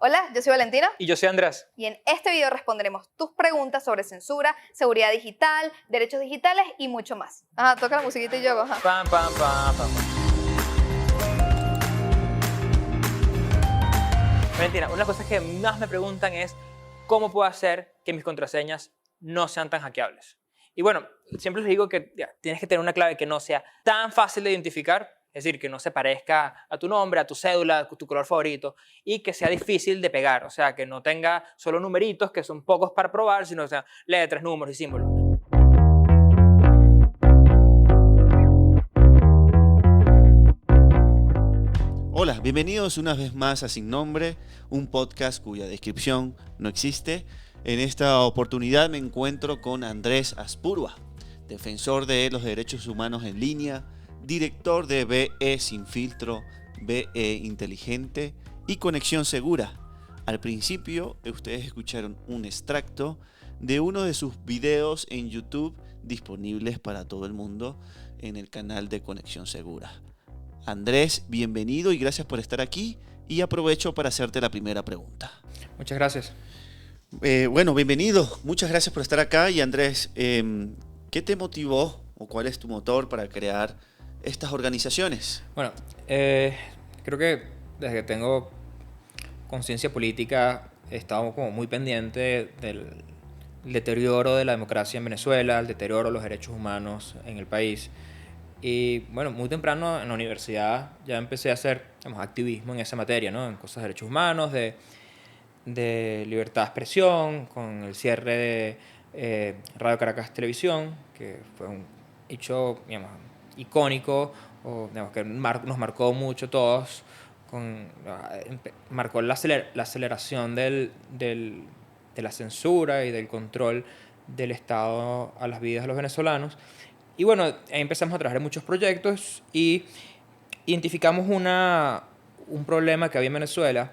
Hola, yo soy Valentina Y yo soy Andrés. y en este video responderemos tus preguntas sobre censura, seguridad digital, derechos digitales y mucho más. Ajá, toca la musiquita y yo, ajá. Pam, pam, pam, pam. Valentina, una de las cosas que más me preguntan es cómo puedo hacer que mis contraseñas no sean tan hackeables. Y bueno, siempre les digo que tienes que tener una clave que no sea tan fácil de identificar, es decir, que no se parezca a tu nombre, a tu cédula, a tu color favorito, y que sea difícil de pegar, o sea, que no tenga solo numeritos, que son pocos para probar, sino que sean letras, números y símbolos. Hola, bienvenidos una vez más a Sin Nombre, un podcast cuya descripción no existe. En esta oportunidad me encuentro con Andrés Aspurua, defensor de los derechos humanos en línea, director de BE Sin Filtro, BE Inteligente y Conexión Segura. Al principio, ustedes escucharon un extracto de uno de sus videos en YouTube disponibles para todo el mundo en el canal de Conexión Segura. Andrés, bienvenido y gracias por estar aquí. Y aprovecho para hacerte la primera pregunta. Muchas gracias. Bueno, bienvenido. Muchas gracias por estar acá. Y Andrés, ¿qué te motivó o cuál es tu motor para crear estas organizaciones? Bueno, creo que desde que tengo conciencia política he estado como muy pendiente del deterioro de la democracia en Venezuela, el deterioro de los derechos humanos en el país. Y bueno, muy temprano en la universidad ya empecé a hacer activismo en esa materia, ¿no? En cosas de derechos humanos, de libertad de expresión, con el cierre de Radio Caracas Televisión, que fue un hecho, icónico, que nos marcó mucho todos, marcó la aceleración de la censura y del control del Estado a las vidas de los venezolanos. Y bueno, ahí empezamos a trabajar en muchos proyectos y identificamos un problema que había en Venezuela,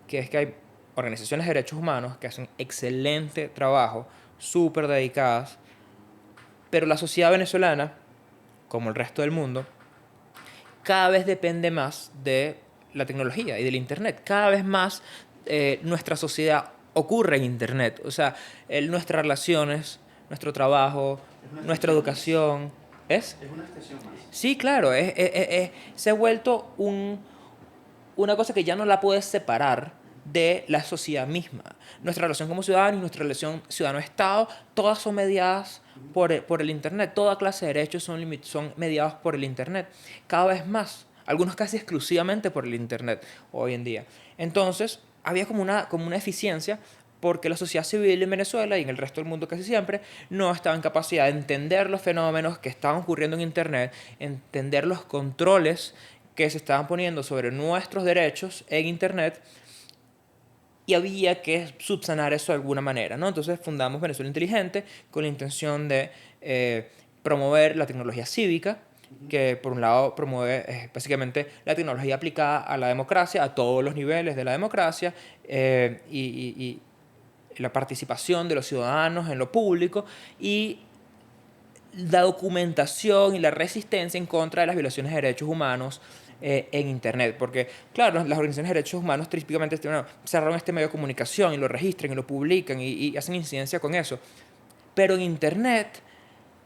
que es que hay organizaciones de derechos humanos que hacen excelente trabajo, súper dedicadas, pero la sociedad venezolana, como el resto del mundo, cada vez depende más de la tecnología y del Internet. Cada vez más nuestra sociedad ocurre en Internet. O sea, nuestras relaciones, nuestro trabajo, nuestra educación. ¿Es? Es una extensión más. Sí, claro. Se ha vuelto una cosa que ya no la puedes separar de la sociedad misma. Nuestra relación como ciudadanos y nuestra relación ciudadano-estado, todas son mediadas por el Internet. Toda clase de derechos son mediados por el Internet. Cada vez más. Algunos casi exclusivamente por el Internet hoy en día. Entonces, había como una eficiencia porque la sociedad civil en Venezuela y en el resto del mundo casi siempre no estaba en capacidad de entender los fenómenos que estaban ocurriendo en Internet, entender los controles que se estaban poniendo sobre nuestros derechos en Internet, y había que subsanar eso de alguna manera, ¿no? Entonces fundamos Venezuela Inteligente con la intención de promover la tecnología cívica, que por un lado promueve básicamente la tecnología aplicada a la democracia, a todos los niveles de la democracia, y la participación de los ciudadanos en lo público y la documentación y la resistencia en contra de las violaciones de derechos humanos en Internet. Porque, claro, las organizaciones de derechos humanos típicamente cerraron este medio de comunicación y lo registran y lo publican y hacen incidencia con eso. Pero en Internet,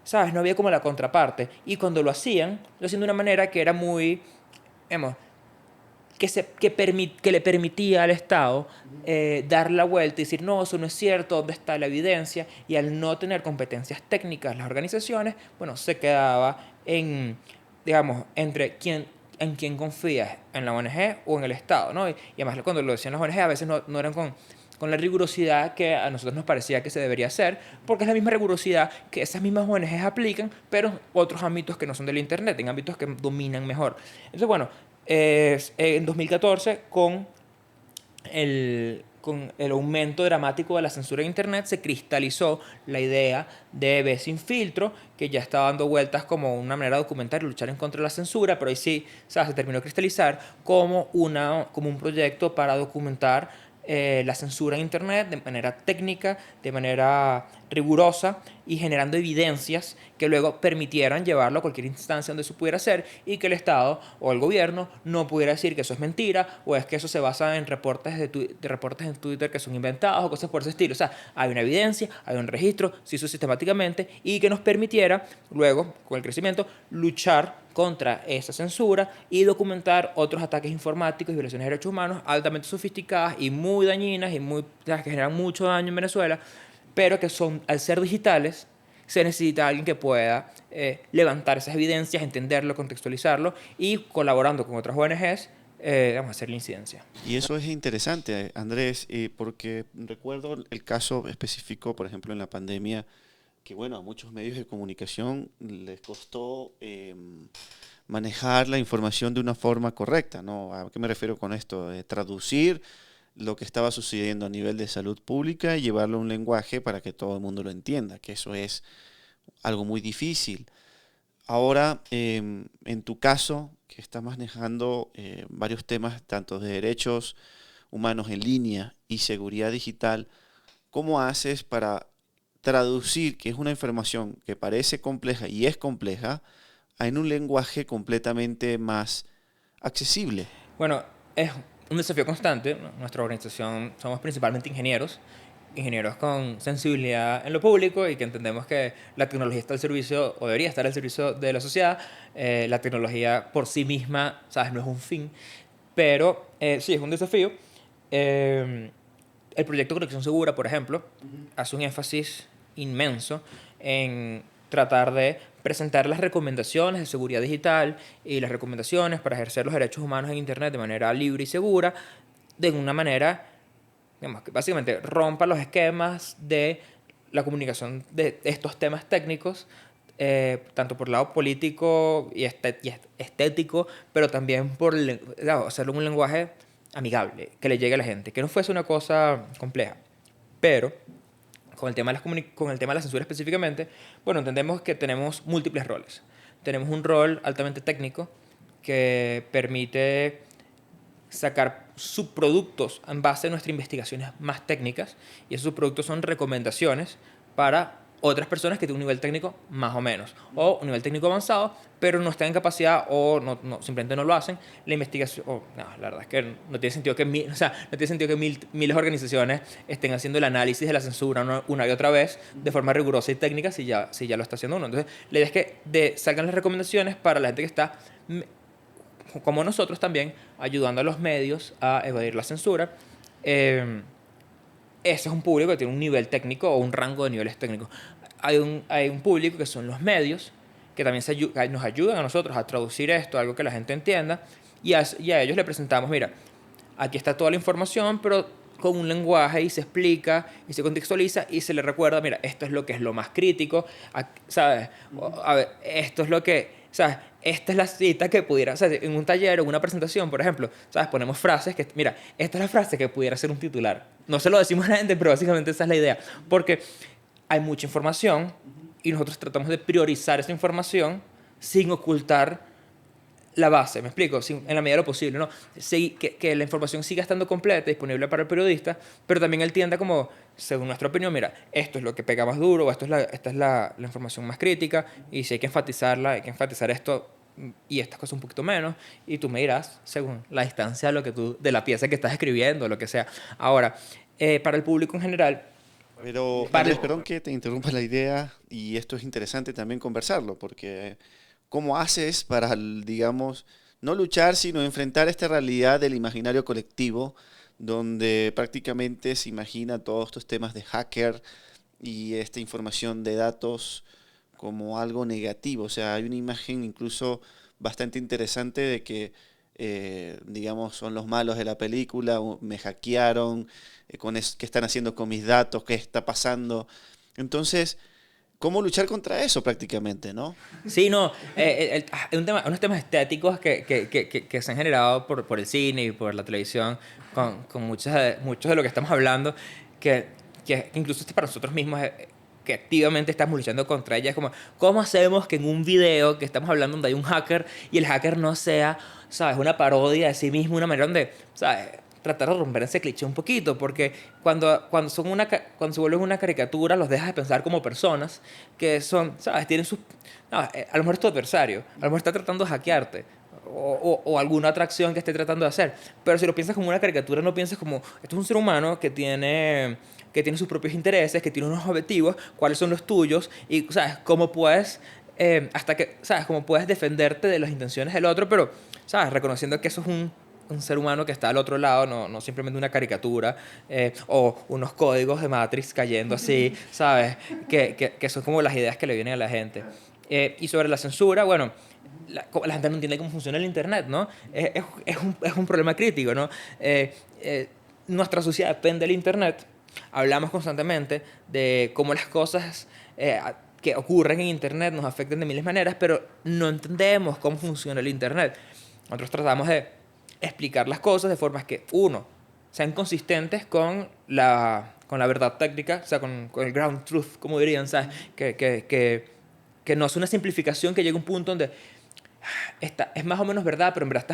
¿sabes? No había como la contraparte. Y cuando lo hacían de una manera que era muy, que le permitía al Estado dar la vuelta y decir, no, eso no es cierto, ¿dónde está la evidencia? Y al no tener competencias técnicas las organizaciones, bueno, se quedaba entre en quién confías, en la ONG o en el Estado, ¿no? Y además cuando lo decían las ONG a veces no eran con la rigurosidad que a nosotros nos parecía que se debería hacer, porque es la misma rigurosidad que esas mismas ONGs aplican, pero en otros ámbitos que no son del Internet, en ámbitos que dominan mejor. Entonces, bueno, en 2014, con el aumento dramático de la censura en Internet, se cristalizó la idea de BE Sin Filtro, que ya estaba dando vueltas como una manera de documentar y luchar en contra de la censura, pero ahí sí, se terminó de cristalizar como un proyecto para documentar la censura en Internet de manera técnica, de manera rigurosa y generando evidencias que luego permitieran llevarlo a cualquier instancia donde eso pudiera ser y que el Estado o el gobierno no pudiera decir que eso es mentira o es que eso se basa en reportes de reportes en Twitter que son inventados o cosas por ese estilo. O sea, hay una evidencia, hay un registro, se hizo sistemáticamente y que nos permitiera luego, con el crecimiento, luchar contra esa censura y documentar otros ataques informáticos y violaciones de derechos humanos altamente sofisticadas y muy dañinas y que generan mucho daño en Venezuela, pero que son, al ser digitales, se necesita alguien que pueda levantar esas evidencias, entenderlo, contextualizarlo y colaborando con otras ONGs, vamos a hacer la incidencia. Y eso es interesante, Andrés, porque recuerdo el caso específico, por ejemplo, en la pandemia, que bueno, a muchos medios de comunicación les costó manejar la información de una forma correcta, ¿no? ¿A qué me refiero con esto? Traducir lo que estaba sucediendo a nivel de salud pública y llevarlo a un lenguaje para que todo el mundo lo entienda, que eso es algo muy difícil. Ahora, en tu caso, que estás manejando varios temas, tanto de derechos humanos en línea y seguridad digital, ¿cómo haces para traducir, que es una información que parece compleja y es compleja, en un lenguaje completamente más accesible? Bueno, es un desafío constante. Nuestra organización somos principalmente ingenieros con sensibilidad en lo público y que entendemos que la tecnología está al servicio o debería estar al servicio de la sociedad. La tecnología por sí misma, ¿sabes? No es un fin, pero sí es un desafío. El proyecto Conexión Segura, por ejemplo, hace un énfasis inmenso en tratar de presentar las recomendaciones de seguridad digital y las recomendaciones para ejercer los derechos humanos en Internet de manera libre y segura, de una manera, digamos, que básicamente rompa los esquemas de la comunicación de estos temas técnicos, tanto por el lado político y estético, pero también por hacerlo un lenguaje amigable, que le llegue a la gente, que no fuese una cosa compleja. Pero con el tema de la censura específicamente, bueno, entendemos que tenemos múltiples roles. Tenemos un rol altamente técnico que permite sacar subproductos en base a nuestras investigaciones más técnicas, y esos subproductos son recomendaciones para otras personas que tienen un nivel técnico más o menos, o un nivel técnico avanzado, pero no están en capacidad o simplemente no lo hacen. La investigación, la verdad es que no tiene sentido que, no tiene sentido que miles de organizaciones estén haciendo el análisis de la censura una y otra vez de forma rigurosa y técnica si ya lo está haciendo uno. Entonces, la idea es que salgan las recomendaciones para la gente que está, como nosotros también, ayudando a los medios a evadir la censura. Ese es un público que tiene un nivel técnico o un rango de niveles técnicos. Hay un público que son los medios, que también nos ayudan a nosotros a traducir esto, algo que la gente entienda, y a ellos le presentamos, mira, aquí está toda la información, pero con un lenguaje, y se explica, y se contextualiza, y se le recuerda, mira, esto es lo que es lo más crítico, ¿sabes? A ver, esto es lo que, ¿sabes? Esta es la cita que pudiera, o sea, en un taller o en una presentación, por ejemplo, ¿sabes? Ponemos frases que, mira, esta es la frase que pudiera ser un titular. No se lo decimos a la gente, pero básicamente esa es la idea. Porque hay mucha información y nosotros tratamos de priorizar esa información sin ocultar la base, ¿me explico? En la medida de lo posible, ¿no? Que la información siga estando completa, disponible para el periodista, pero también él tienda como, según nuestra opinión, mira, esto es lo que pega más duro, o esta es la información más crítica, y si hay que enfatizarla, hay que enfatizar esto y estas cosas un poquito menos, y tú me dirás, según la distancia de la pieza que estás escribiendo, lo que sea. Ahora, para el público en general... Pero, Andrés, perdón que te interrumpa la idea, y esto es interesante también conversarlo, porque... ¿Cómo haces para, digamos, no luchar, sino enfrentar esta realidad del imaginario colectivo, donde prácticamente se imagina todos estos temas de hacker y esta información de datos como algo negativo? O sea, hay una imagen incluso bastante interesante de que, digamos, son los malos de la película, me hackearon, ¿qué están haciendo con mis datos? ¿Qué está pasando? Entonces... ¿Cómo luchar contra eso prácticamente, no? Sí, no. Unos temas estéticos que se han generado por el cine y por la televisión con muchos de lo que estamos hablando, que incluso para nosotros mismos, que activamente estamos luchando contra ellas. Como, ¿cómo hacemos que en un video que estamos hablando donde hay un hacker y el hacker no sea, ¿sabes?, una parodia de sí mismo, una manera donde, ¿sabes?, tratar de romper ese cliché un poquito, porque cuando se vuelven una caricatura, los dejas de pensar como personas que son, ¿sabes? Tienen sus... No, a lo mejor es tu adversario, a lo mejor está tratando de hackearte, o alguna otra acción que esté tratando de hacer. Pero si lo piensas como una caricatura, no piensas como, esto es un ser humano que tiene sus propios intereses, que tiene unos objetivos, cuáles son los tuyos, y, ¿sabes? Cómo puedes, ¿sabes? Cómo puedes defenderte de las intenciones del otro, pero, ¿sabes? Reconociendo que eso es un ser humano que está al otro lado, no simplemente una caricatura, o unos códigos de Matrix cayendo así, ¿sabes? Que son como las ideas que le vienen a la gente. Y sobre la censura, bueno, la gente no entiende cómo funciona el Internet, ¿no? Es un problema crítico, ¿no? Nuestra sociedad depende del Internet. Hablamos constantemente de cómo las cosas que ocurren en Internet nos afectan de miles de maneras, pero no entendemos cómo funciona el Internet. Nosotros tratamos de explicar las cosas de formas que, uno, sean consistentes con la verdad técnica, o sea, con el ground truth, como dirían, ¿sabes? Que no es una simplificación que llegue a un punto donde es más o menos verdad, pero en verdad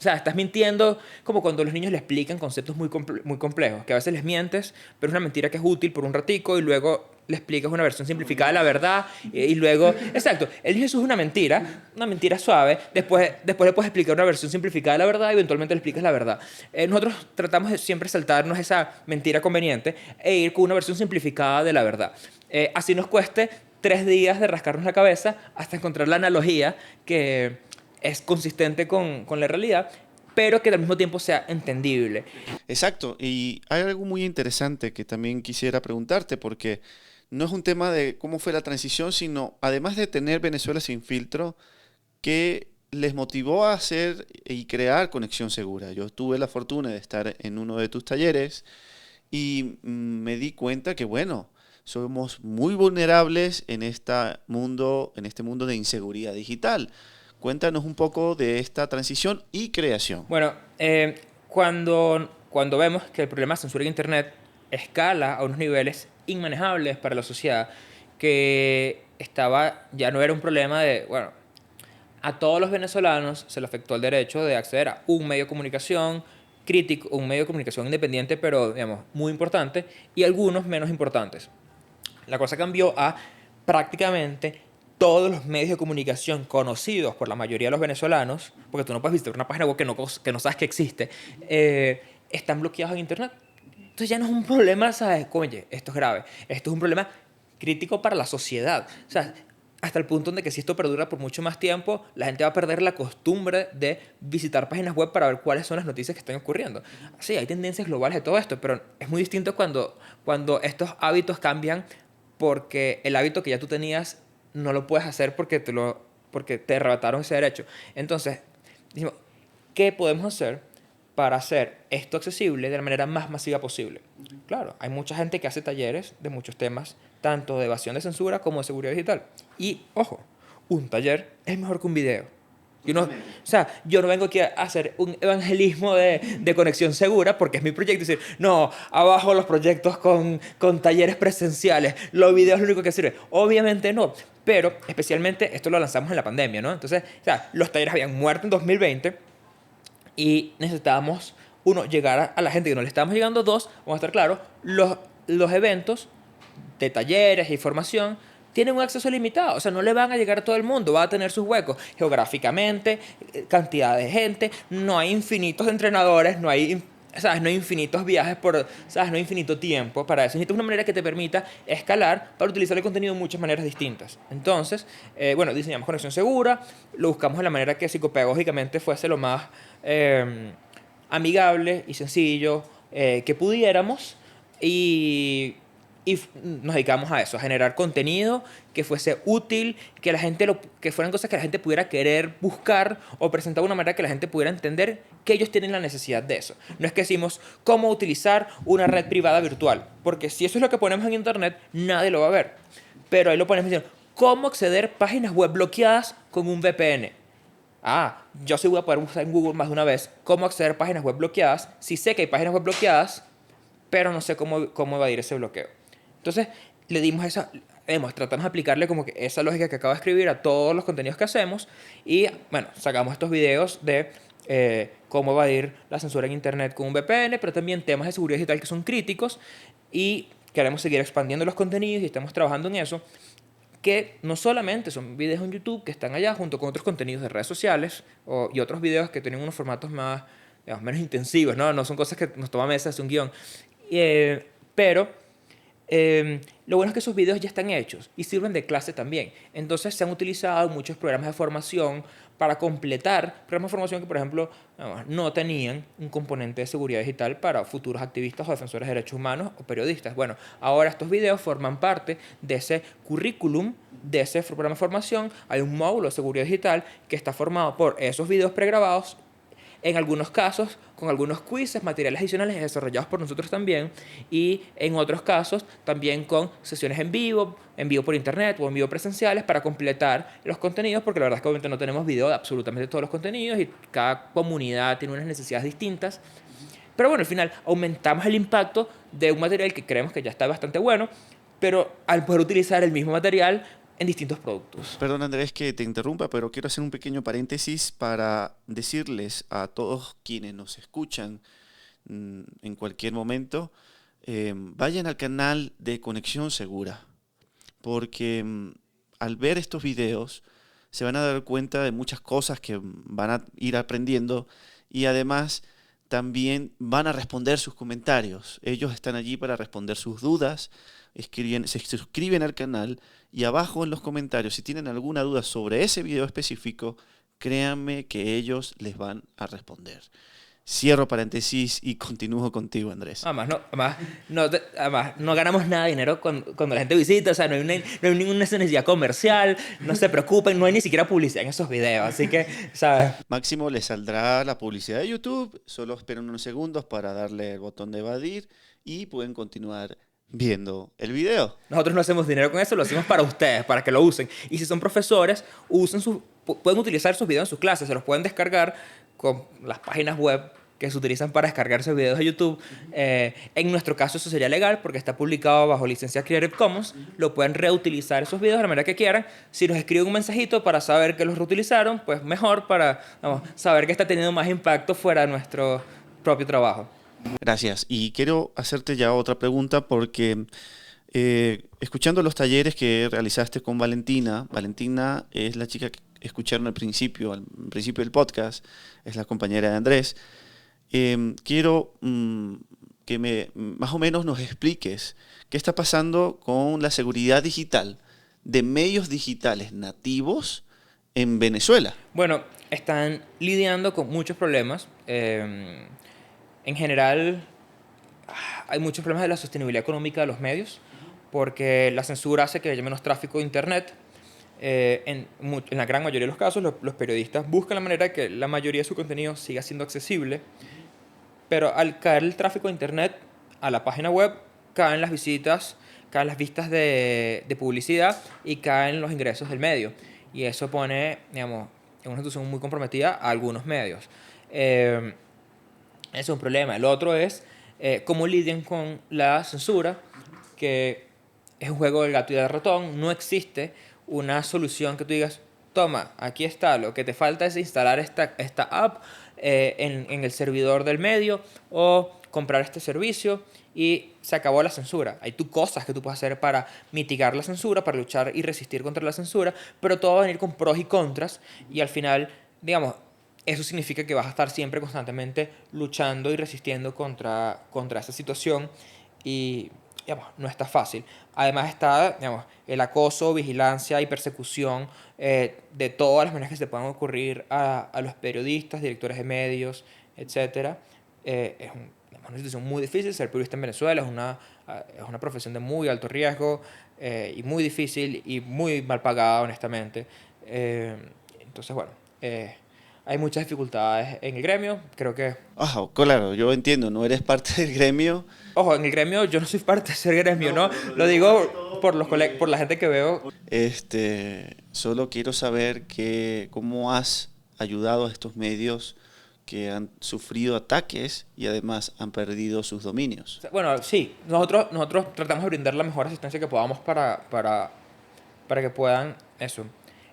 estás mintiendo, como cuando los niños le explican conceptos muy complejos, que a veces les mientes, pero es una mentira que es útil por un ratico y luego le explicas una versión simplificada de la verdad y luego... Exacto, él dice eso es una mentira suave, después le puedes explicar una versión simplificada de la verdad y eventualmente le explicas la verdad. Nosotros tratamos de siempre saltarnos esa mentira conveniente e ir con una versión simplificada de la verdad. Así nos cueste 3 días de rascarnos la cabeza hasta encontrar la analogía que es consistente con la realidad, pero que al mismo tiempo sea entendible. Exacto, y hay algo muy interesante que también quisiera preguntarte, porque no es un tema de cómo fue la transición, sino además de tener Venezuela sin filtro, ¿qué les motivó a hacer y crear Conexión Segura? Yo tuve la fortuna de estar en uno de tus talleres y me di cuenta que, bueno, somos muy vulnerables en este mundo de inseguridad digital. Cuéntanos un poco de esta transición y creación. Bueno, cuando vemos que el problema de censura en Internet escala a unos niveles inmanejables para la sociedad, que ya no era un problema de, bueno, a todos los venezolanos se le afectó el derecho de acceder a un medio de comunicación crítico, un medio de comunicación independiente, pero, digamos, muy importante, y algunos menos importantes. La cosa cambió a prácticamente todos los medios de comunicación conocidos por la mayoría de los venezolanos, porque tú no puedes visitar una página web que no sabes que existe, están bloqueados en Internet. Entonces ya no es un problema, ¿sabes? Oye, esto es grave. Esto es un problema crítico para la sociedad. O sea, hasta el punto de que si esto perdura por mucho más tiempo, la gente va a perder la costumbre de visitar páginas web para ver cuáles son las noticias que están ocurriendo. Sí, hay tendencias globales de todo esto, pero es muy distinto cuando estos hábitos cambian porque el hábito que ya tú tenías no lo puedes hacer porque te arrebataron ese derecho. Entonces, dijimos, ¿qué podemos hacer para hacer esto accesible de la manera más masiva posible? Claro, hay mucha gente que hace talleres de muchos temas, tanto de evasión de censura como de seguridad digital. Y, ojo, un taller es mejor que un video. Yo no vengo aquí a hacer un evangelismo de Conexión Segura porque es mi proyecto. Decir, no, abajo los proyectos con talleres presenciales, los videos es lo único que sirve. Obviamente no, pero especialmente esto lo lanzamos en la pandemia, ¿no? Entonces, los talleres habían muerto en 2020 y necesitábamos, uno, llegar a la gente que no le estábamos llegando. Dos, vamos a estar claros, los eventos de talleres y formación tienen un acceso limitado, o sea, no le van a llegar a todo el mundo, va a tener sus huecos geográficamente, cantidad de gente, no hay infinitos entrenadores, no hay infinitos viajes no hay infinito tiempo para eso. Necesitas una manera que te permita escalar para utilizar el contenido de muchas maneras distintas. Entonces, diseñamos Conexión Segura, lo buscamos de la manera que psicopedagógicamente fuese lo más amigable y sencillo que pudiéramos, y nos dedicamos a eso, a generar contenido que fuese útil, que fueran cosas que la gente pudiera querer buscar o presentar de una manera que la gente pudiera entender que ellos tienen la necesidad de eso. No es que decimos cómo utilizar una red privada virtual, porque si eso es lo que ponemos en Internet, nadie lo va a ver. Pero ahí lo ponemos diciendo, ¿cómo acceder a páginas web bloqueadas con un VPN? Yo sí voy a poder buscar en Google más de una vez cómo acceder a páginas web bloqueadas, si sé que hay páginas web bloqueadas, pero no sé cómo evadir ese bloqueo. Entonces, le dimos tratamos de aplicarle como que esa lógica que acabo de escribir a todos los contenidos que hacemos y, bueno, sacamos estos videos de cómo evadir la censura en Internet con un VPN, pero también temas de seguridad digital que son críticos y queremos seguir expandiendo los contenidos y estamos trabajando en eso, que no solamente son videos en YouTube que están allá junto con otros contenidos de redes sociales y otros videos que tienen unos formatos más, digamos, menos intensivos, ¿no? No son cosas que nos toma meses hacer un guión. Pero lo bueno es que esos videos ya están hechos y sirven de clase también. Entonces se han utilizado muchos programas de formación para completar programas de formación que, por ejemplo, no tenían un componente de seguridad digital para futuros activistas o defensores de derechos humanos o periodistas. Bueno, ahora estos videos forman parte de ese currículum, de ese programa de formación. Hay un módulo de seguridad digital que está formado por esos videos pregrabados, en algunos casos con algunos quizzes, materiales adicionales desarrollados por nosotros también, y en otros casos también con sesiones en vivo por internet o en vivo presenciales para completar los contenidos, porque la verdad es que obviamente no tenemos video de absolutamente todos los contenidos y cada comunidad tiene unas necesidades distintas. Pero bueno, al final aumentamos el impacto de un material que creemos que ya está bastante bueno, pero al poder utilizar el mismo material en distintos productos. Perdón, Andrés, que te interrumpa, pero quiero hacer un pequeño paréntesis para decirles a todos quienes nos escuchan en cualquier momento, vayan al canal de Conexión Segura, porque al ver estos videos se van a dar cuenta de muchas cosas que van a ir aprendiendo y además también van a responder sus comentarios. Ellos están allí para responder sus dudas, se suscriben al canal y abajo en los comentarios, si tienen alguna duda sobre ese video específico, créanme que ellos les van a responder. Cierro paréntesis y continúo contigo, Andrés. Además, no ganamos nada de dinero cuando la gente visita, o sea, no hay ninguna necesidad comercial, no se preocupen, no hay ni siquiera publicidad en esos videos, así que, ¿sabes? Máximo les saldrá la publicidad de YouTube, solo esperen unos segundos para darle el botón de evadir y pueden continuar viendo el video. Nosotros no hacemos dinero con eso, lo hacemos para ustedes, para que lo usen. Y si son profesores, pueden utilizar sus videos en sus clases, se los pueden descargar con las páginas web que se utilizan para descargar esos videos de YouTube. En nuestro caso eso sería legal porque está publicado bajo licencia Creative Commons. Lo pueden reutilizar esos videos de la manera que quieran. Si nos escriben un mensajito para saber que los reutilizaron, pues mejor para saber que está teniendo más impacto fuera de nuestro propio trabajo. Gracias. Y quiero hacerte ya otra pregunta porque escuchando los talleres que realizaste con Valentina, Valentina es la chica que escucharon al principio del podcast, es la compañera de Andrés. Quiero que más o menos nos expliques qué está pasando con la seguridad digital de medios digitales nativos en Venezuela. Bueno, están lidiando con muchos problemas. En general, hay muchos problemas de la sostenibilidad económica de los medios, porque la censura hace que haya menos tráfico de Internet. En la gran mayoría de los casos, los periodistas buscan la manera de que la mayoría de su contenido siga siendo accesible, pero al caer el tráfico de Internet a la página web, caen las visitas, caen las vistas de publicidad y caen los ingresos del medio. Y eso pone, digamos, en una situación muy comprometida a algunos medios. Ese es un problema. El otro es cómo lidian con la censura, que es un juego del gato y del ratón. No existe una solución que tú digas, toma, aquí está, lo que te falta es instalar esta app en el servidor del medio o comprar este servicio y se acabó la censura. Hay cosas que tú puedes hacer para mitigar la censura, para luchar y resistir contra la censura, pero todo va a venir con pros y contras y al final, digamos, eso significa que vas a estar siempre constantemente luchando y resistiendo contra esa situación y, digamos, no está fácil. Además está, digamos, el acoso, vigilancia y persecución de todas las maneras que se puedan ocurrir a los periodistas, directores de medios, etc. Es una situación muy difícil. Ser periodista en Venezuela es una profesión de muy alto riesgo y muy difícil y muy mal pagada, honestamente. Entonces, bueno, hay muchas dificultades en el gremio, creo que... Claro, yo entiendo, no eres parte del gremio. Ojo, en el gremio yo no soy parte de ser gremio, ¿no? Lo digo por la gente que veo. Solo quiero saber cómo has ayudado a estos medios que han sufrido ataques y además han perdido sus dominios. Bueno, sí, nosotros tratamos de brindar la mejor asistencia que podamos para que puedan, eso,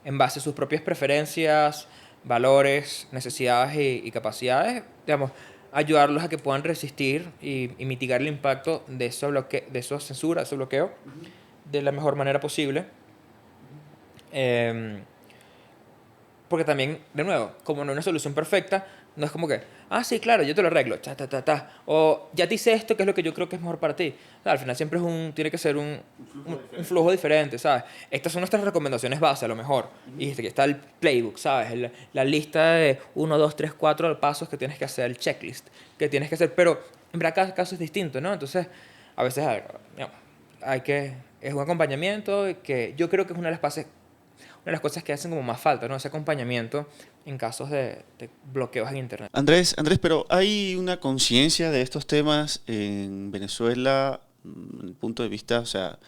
en base a sus propias preferencias, valores, necesidades y capacidades, digamos, ayudarlos a que puedan resistir y mitigar el impacto de de esa censura, de ese bloqueo, de la mejor manera posible. Em, Porque también, de nuevo, como no hay una solución perfecta, no es como que, ah, sí, claro, yo te lo arreglo, ta, ta, ta, ta. O ya te hice esto, que es lo que yo creo que es mejor para ti. O sea, al final siempre tiene que ser un flujo diferente, ¿sabes? Estas son nuestras recomendaciones base, a lo mejor. Y aquí está el playbook, ¿sabes? La lista de 1, 2, 3, 4 pasos que tienes que hacer, el checklist que tienes que hacer. Pero en verdad cada caso es distinto, ¿no? Entonces, a veces digamos, es un acompañamiento que yo creo que es una de las cosas que hacen como más falta, ¿no? Ese acompañamiento en casos de bloqueos en Internet. Andrés, pero ¿hay una conciencia de estos temas en Venezuela, desde el punto de vista, o sea,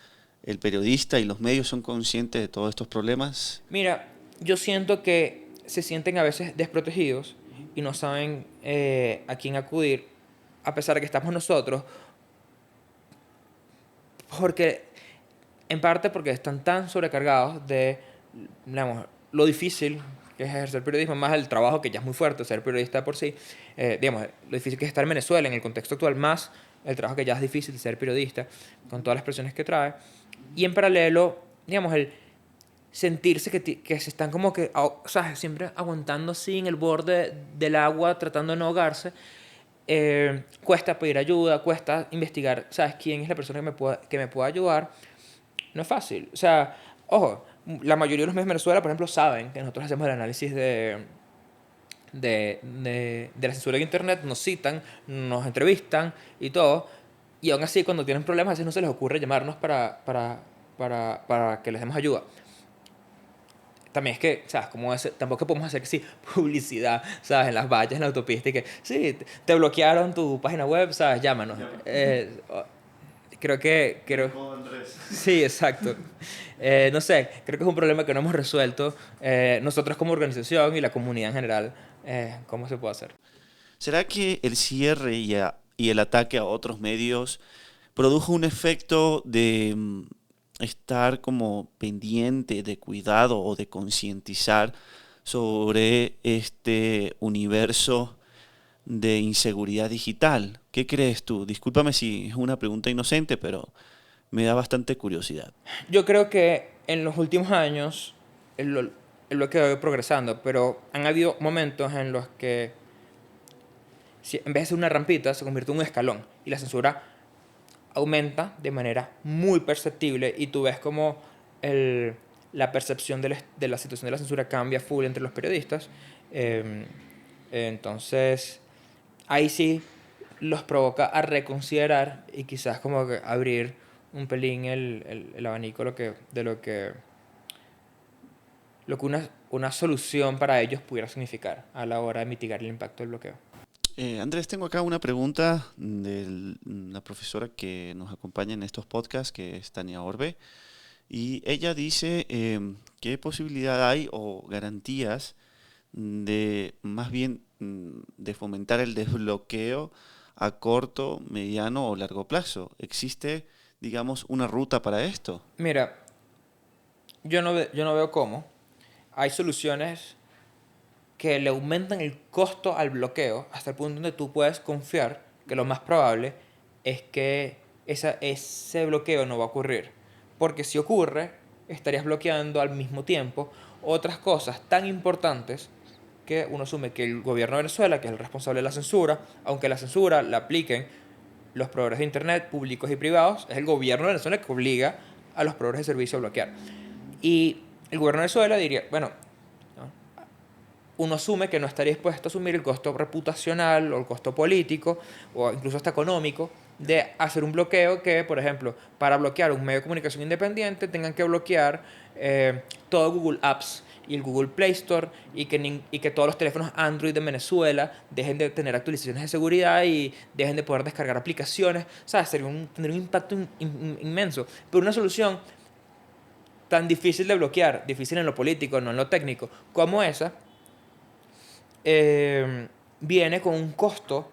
el periodista y los medios son conscientes de todos estos problemas? Mira, yo siento que se sienten a veces desprotegidos y no saben a quién acudir, a pesar de que estamos nosotros, porque, en parte porque están tan sobrecargados de, digamos, lo difícil que es ejercer periodismo, más el trabajo que ya es muy fuerte, ser periodista por sí, digamos, lo difícil que es estar en Venezuela en el contexto actual, más el trabajo que ya es difícil de ser periodista, con todas las presiones que trae, y en paralelo, digamos, el sentirse que se están como que, o sea, siempre aguantando así en el borde del agua, tratando de no ahogarse. Cuesta pedir ayuda, cuesta investigar, ¿sabes? ¿Quién es la persona que me pueda ayudar? No es fácil. O sea, ojo, la mayoría de los medios de Venezuela, por ejemplo, saben que nosotros hacemos el análisis de la censura en Internet, nos citan, nos entrevistan y todo. Y aún así, cuando tienen problemas, a veces no se les ocurre llamarnos para que les demos ayuda. También es que, ¿sabes? Tampoco podemos hacer que sí, publicidad, ¿sabes? En las vallas, en la autopista, y que, sí, te bloquearon tu página web, ¿sabes? Llámanos. Sí, exacto. No sé, creo que es un problema que no hemos resuelto nosotros como organización y la comunidad en general. ¿Cómo se puede hacer? ¿Será que el cierre y el ataque a otros medios produjo un efecto de estar como pendiente, de cuidado o de concientizar sobre este universo de inseguridad digital? ¿Qué crees tú? Discúlpame si es una pregunta inocente, pero me da bastante curiosidad. Yo creo que en los últimos años el bloqueo ha ido progresando, pero han habido momentos en los que en vez de ser una rampita, se convierte en un escalón y la censura aumenta de manera muy perceptible y tú ves como la percepción de la situación de la censura cambia full entre los periodistas. Eh, entonces, ahí sí los provoca a reconsiderar y quizás como que abrir un pelín el abanico de lo que una solución para ellos pudiera significar a la hora de mitigar el impacto del bloqueo. Andrés, tengo acá una pregunta de la profesora que nos acompaña en estos podcasts, que es Tania Orbe, y ella dice qué posibilidad hay o garantías de más bien de fomentar el desbloqueo a corto, mediano o largo plazo. ¿Existe, digamos, una ruta para esto? Mira, yo no veo cómo. Hay soluciones que le aumentan el costo al bloqueo hasta el punto donde tú puedes confiar que lo más probable es que ese bloqueo no va a ocurrir. Porque si ocurre, estarías bloqueando al mismo tiempo otras cosas tan importantes que uno asume que el gobierno de Venezuela, que es el responsable de la censura, aunque la censura la apliquen los proveedores de Internet, públicos y privados, es el gobierno de Venezuela que obliga a los proveedores de servicio a bloquear. Y el gobierno de Venezuela diría, bueno, uno asume que no estaría dispuesto a asumir el costo reputacional o el costo político o incluso hasta económico de hacer un bloqueo que, por ejemplo, para bloquear un medio de comunicación independiente tengan que bloquear todo Google Apps y el Google Play Store y que todos los teléfonos Android de Venezuela dejen de tener actualizaciones de seguridad y dejen de poder descargar aplicaciones. ¿Sabes? Tendría un impacto inmenso. Pero una solución tan difícil de bloquear, difícil en lo político, no en lo técnico, como esa, viene con un costo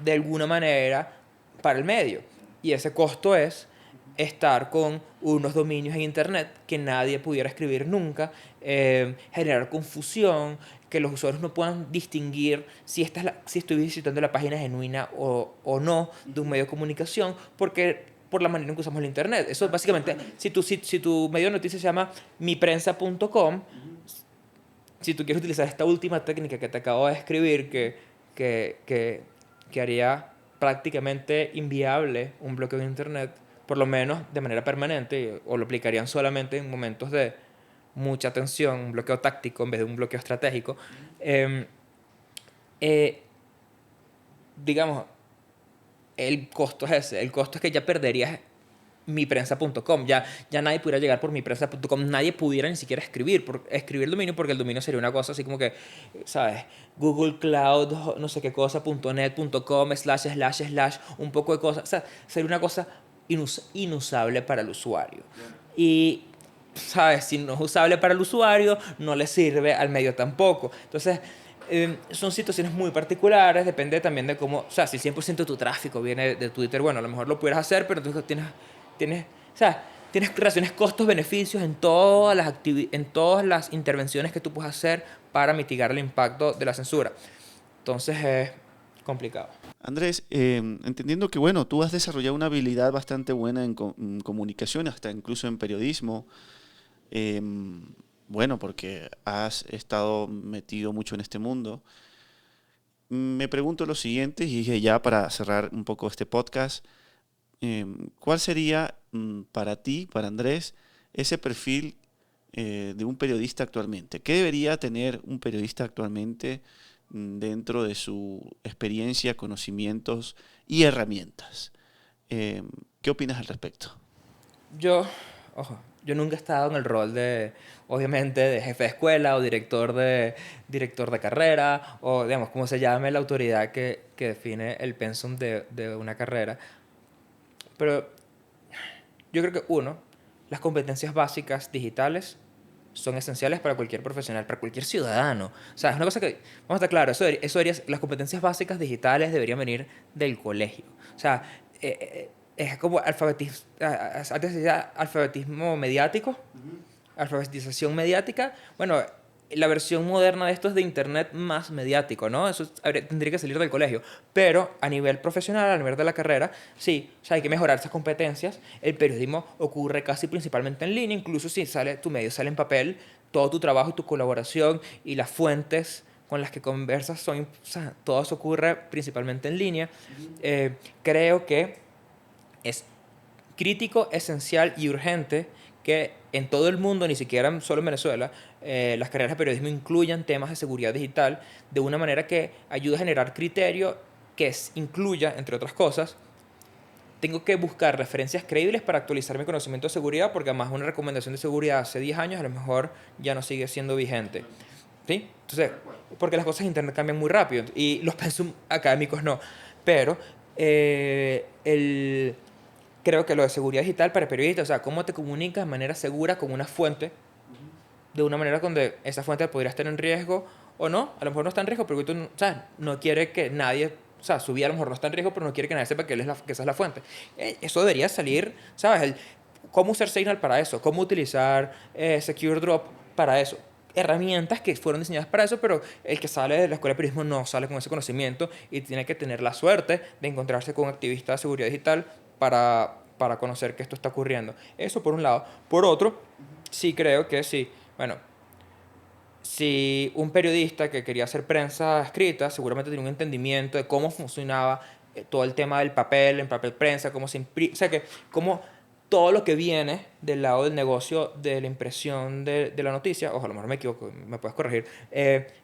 de alguna manera para el medio. Y ese costo es estar con unos dominios en Internet que nadie pudiera escribir nunca, generar confusión, que los usuarios no puedan distinguir si, si estoy visitando la página genuina o no de un medio de comunicación, porque por la manera en que usamos el internet. Eso básicamente, si tu medio de noticias se llama miprensa.com, si tú quieres utilizar esta última técnica que te acabo de escribir, que haría prácticamente inviable un bloqueo de internet, por lo menos de manera permanente, o lo aplicarían solamente en momentos de mucha tensión, un bloqueo táctico en vez de un bloqueo estratégico, eh, eh, digamos, el costo es ese. El costo es que ya perderías miprensa.com. Ya nadie pudiera llegar por miprensa.com. Nadie pudiera ni siquiera escribir el dominio, porque el dominio sería una cosa así como que, ¿sabes? Google Cloud, no sé qué cosa, .net.com, // un poco de cosas. O sea, sería una cosa inusable para el usuario. Y, ¿sabes? Si no es usable para el usuario, no le sirve al medio tampoco. Entonces, son situaciones muy particulares, depende también de cómo, o sea, si el 100% de tu tráfico viene de Twitter, bueno, a lo mejor lo pudieras hacer, pero entonces o sea, tienes relaciones costos-beneficios en todas las intervenciones que tú puedes hacer para mitigar el impacto de la censura. Entonces es complicado. Andrés, entendiendo que, bueno, tú has desarrollado una habilidad bastante buena en comunicación, hasta incluso en periodismo, bueno, porque has estado metido mucho en este mundo. Me pregunto lo siguiente, y ya para cerrar un poco este podcast, ¿cuál sería para ti, para Andrés, ese perfil de un periodista actualmente? ¿Qué debería tener un periodista actualmente dentro de su experiencia, conocimientos y herramientas? ¿Qué opinas al respecto? Ojo, yo nunca he estado en el rol de, obviamente, de jefe de escuela o director de carrera, o digamos, como se llame la autoridad que define el pensum de una carrera. Pero yo creo que las competencias básicas digitales son esenciales para cualquier profesional, para cualquier ciudadano. O sea, es una cosa que, vamos a estar claros, las competencias básicas digitales deberían venir del colegio. O sea, es como antes se decía alfabetismo mediático, alfabetización mediática. Bueno, la versión moderna de esto es de internet más mediático, ¿no? Eso tendría que salir del colegio. Pero a nivel profesional, a nivel de la carrera, sí, o sea, hay que mejorar esas competencias. El periodismo ocurre casi principalmente en línea, incluso si tu medio sale en papel, todo tu trabajo y tu colaboración y las fuentes con las que conversas o sea, todo eso ocurre principalmente en línea. Creo que es crítico, esencial y urgente que en todo el mundo, ni siquiera solo en Venezuela, las carreras de periodismo incluyan temas de seguridad digital de una manera que ayude a generar criterio que incluya, entre otras cosas, tengo que buscar referencias creíbles para actualizar mi conocimiento de seguridad, porque además una recomendación de seguridad hace 10 años a lo mejor ya no sigue siendo vigente. ¿Sí? Entonces, porque las cosas en internet cambian muy rápido y los pensum académicos no. Pero creo que lo de seguridad digital para periodistas, o sea, cómo te comunicas de manera segura con una fuente, de una manera donde esa fuente podría estar en riesgo o no, a lo mejor no está en riesgo, pero tú o sea, no quiere que nadie, o sea, su vida a lo mejor no está en riesgo, pero no quiere que nadie sepa que esa es la fuente. Eso debería salir, ¿sabes? Cómo usar Signal para eso, cómo utilizar Secure Drop para eso. Herramientas que fueron diseñadas para eso, pero el que sale de la escuela de periodismo no sale con ese conocimiento y tiene que tener la suerte de encontrarse con activistas de seguridad digital para conocer que esto está ocurriendo. Eso por un lado. Por otro, sí creo que sí. Bueno, si un periodista que quería hacer prensa escrita seguramente tenía un entendimiento de cómo funcionaba todo el tema del papel, en papel prensa, cómo se imprime, o sea, que cómo todo lo que viene del lado del negocio de la impresión de la noticia, ojo, a lo mejor me equivoco, me puedes corregir,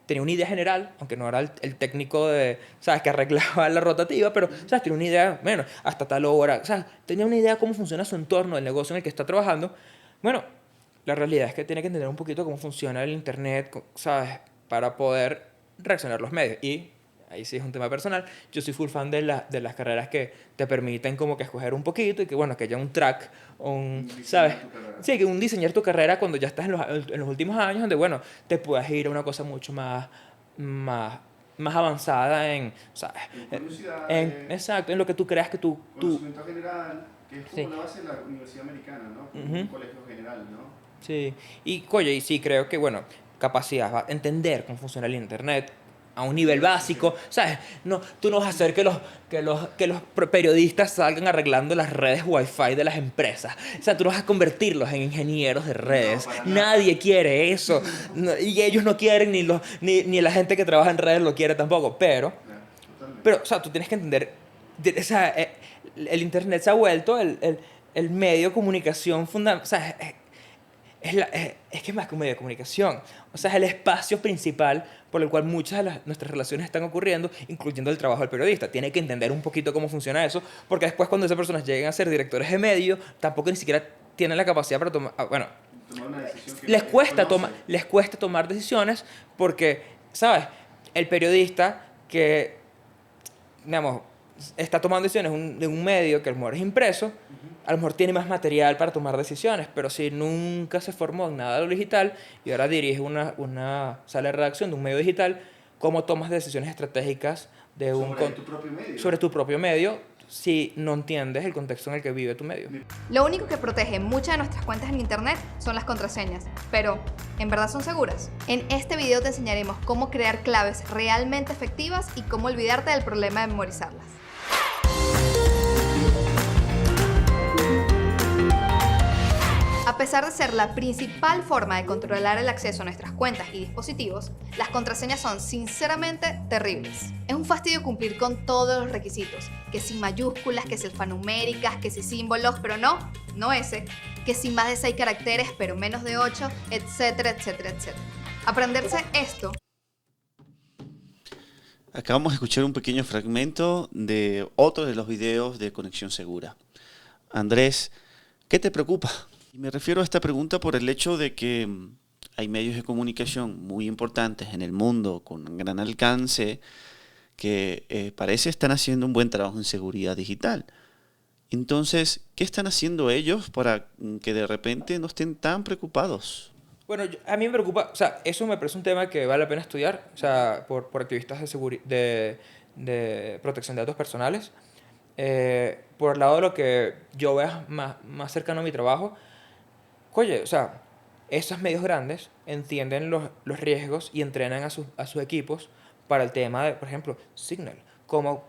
tenía una idea general, aunque no era el técnico ¿sabes? Que arreglaba la rotativa, pero, ¿sabes? Tenía una idea, bueno, hasta tal hora, o sea, tenía una idea de cómo funciona su entorno, el negocio en el que está trabajando. Bueno, la realidad es que tiene que entender un poquito cómo funciona el internet, ¿sabes? Para poder reaccionar los medios. Y ahí sí es un tema personal. Yo soy full fan de las carreras que te permiten como que escoger un poquito y que, bueno, que haya un track, ¿sabes? Sí, que diseñar tu carrera cuando ya estás en los últimos años, donde, bueno, te puedas ir a una cosa mucho más avanzada ¿sabes? Exacto, en lo que tú creas que tú conocimiento general, que es como sí. la base de la universidad americana, ¿no? Como un colegio general, ¿no? Sí, y sí creo que, bueno, capacidad, va a entender cómo funciona el Internet a un nivel básico, ¿sabes? No, tú no vas a hacer que los periodistas salgan arreglando las redes Wi-Fi de las empresas. O sea, tú no vas a convertirlos en ingenieros de redes. para nada. Nadie quiere eso. Y ellos no quieren, ni la gente que trabaja en redes lo quiere tampoco. Pero, Claro, totalmente. o sea, tú tienes que entender, o sea, el Internet se ha vuelto el medio de comunicación fundamental. O sea, es que es más que un medio de comunicación. O sea, es el espacio principal por el cual muchas de nuestras relaciones están ocurriendo, incluyendo el trabajo del periodista. Tiene que entender un poquito cómo funciona eso, porque después cuando esas personas lleguen a ser directores de medio, tampoco ni siquiera tienen la capacidad para tomar... Bueno, Tomar una decisión que les nadie cuesta, conoce. les cuesta tomar decisiones porque, ¿sabes? El periodista que, digamos, está tomando decisiones de un medio que a lo mejor es impreso, a lo mejor tiene más material para tomar decisiones, pero si nunca se formó en nada de lo digital y ahora dirige una sala de redacción de un medio digital, ¿cómo tomas decisiones estratégicas de Sobre tu propio medio. sobre tu propio medio si no entiendes el contexto en el que vive tu medio? Lo único que protege muchas de nuestras cuentas en internet son las contraseñas, pero ¿en verdad son seguras? En este video te enseñaremos cómo crear claves realmente efectivas y cómo olvidarte del problema de memorizarlas. A pesar de ser la principal forma de controlar el acceso a nuestras cuentas y dispositivos, las contraseñas son sinceramente terribles. Es un fastidio cumplir con todos los requisitos, que si mayúsculas, que si alfanuméricas, que si símbolos, pero no ese, que si más de 6 caracteres, pero menos de 8, etcétera, etcétera, etcétera. Aprenderse esto Acabamos de escuchar un pequeño fragmento de otro de los videos de Conexión Segura. Andrés, ¿qué te preocupa? Y me refiero a esta pregunta por el hecho de que hay medios de comunicación muy importantes en el mundo con un gran alcance que parece están haciendo un buen trabajo en seguridad digital. Entonces, ¿qué están haciendo ellos para que de repente no estén tan preocupados? Bueno, a mí me preocupa, o sea, eso me parece un tema que vale la pena estudiar, o sea, por activistas de protección de datos personales. Por el lado de lo que yo veo más cercano a mi trabajo, oye, o sea, esos medios grandes entienden los riesgos y entrenan a sus equipos para el tema de, por ejemplo, Signal. Cómo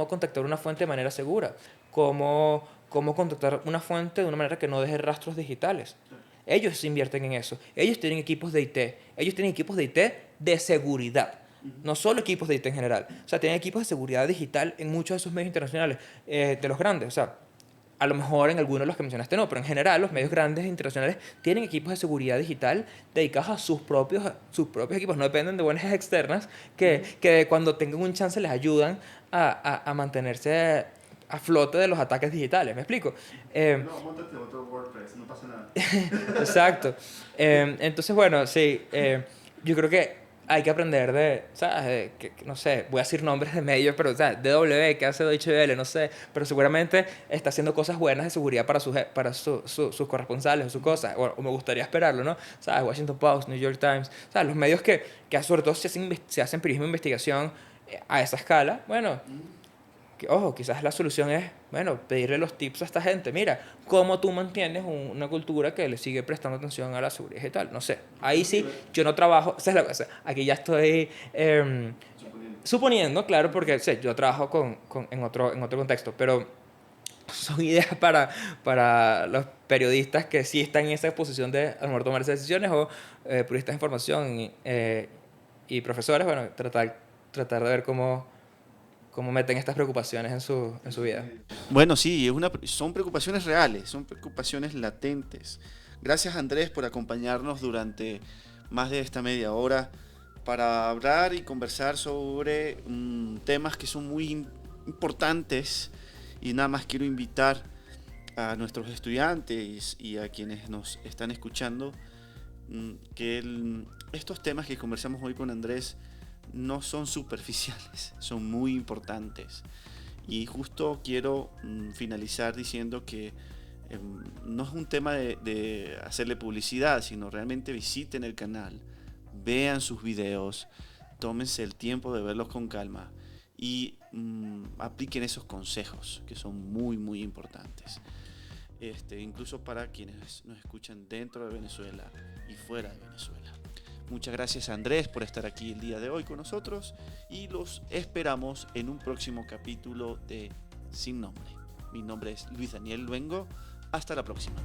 contactar una fuente de manera segura. Cómo contactar una fuente de una manera que no deje rastros digitales. Ellos se invierten en eso. Ellos tienen equipos de IT. Ellos tienen equipos de IT de seguridad. No solo equipos de IT en general. O sea, tienen equipos de seguridad digital en muchos de esos medios internacionales, de los grandes. O sea, a lo mejor en algunos de los que mencionaste no, pero en general los medios grandes internacionales tienen equipos de seguridad digital dedicados a sus propios equipos. No dependen de ONGs externas que cuando tengan un chance les ayudan a mantenerse a flote de los ataques digitales. ¿Me explico? No, móntate otro WordPress, no pasa nada. Exacto. Entonces, bueno, sí, yo creo que hay que aprender ¿sabes? No sé, voy a decir nombres de medios, pero, ¿sabes? DW, que hace Deutsche Welle, no sé, pero seguramente está haciendo cosas buenas de seguridad para sus corresponsales o sus cosas, o me gustaría esperarlo, ¿no? ¿Sabes? Washington Post, New York Times, ¿sabes? Los medios que sobre todo se hacen periodismo de investigación a esa escala, bueno, ojo, quizás la solución es, bueno, pedirle los tips a esta gente. Mira, ¿cómo tú mantienes una cultura que le sigue prestando atención a la seguridad digital? No sé. Ahí sí, yo no trabajo, esa es la cosa. Aquí ya estoy suponiendo, claro, porque sé, yo trabajo en otro contexto, pero son ideas para los periodistas que sí están en esa posición de a lo mejor tomar esas decisiones o periodistas de información y profesores, bueno, tratar de ver cómo meten estas preocupaciones en su vida. Bueno, sí, son preocupaciones reales, son preocupaciones latentes. Gracias, Andrés, por acompañarnos durante más de esta media hora para hablar y conversar sobre temas que son muy importantes. Y nada más quiero invitar a nuestros estudiantes y a quienes nos están escuchando que estos temas que conversamos hoy con Andrés no son superficiales, son muy importantes. Y justo quiero finalizar diciendo que no es un tema de hacerle publicidad, sino realmente visiten el canal, vean sus videos, tómense el tiempo de verlos con calma y apliquen esos consejos que son muy, muy importantes. Incluso para quienes nos escuchan dentro de Venezuela y fuera de Venezuela. Muchas gracias a Andrés por estar aquí el día de hoy con nosotros y los esperamos en un próximo capítulo de Sin Nombre. Mi nombre es Luis Daniel Luengo. Hasta la próxima.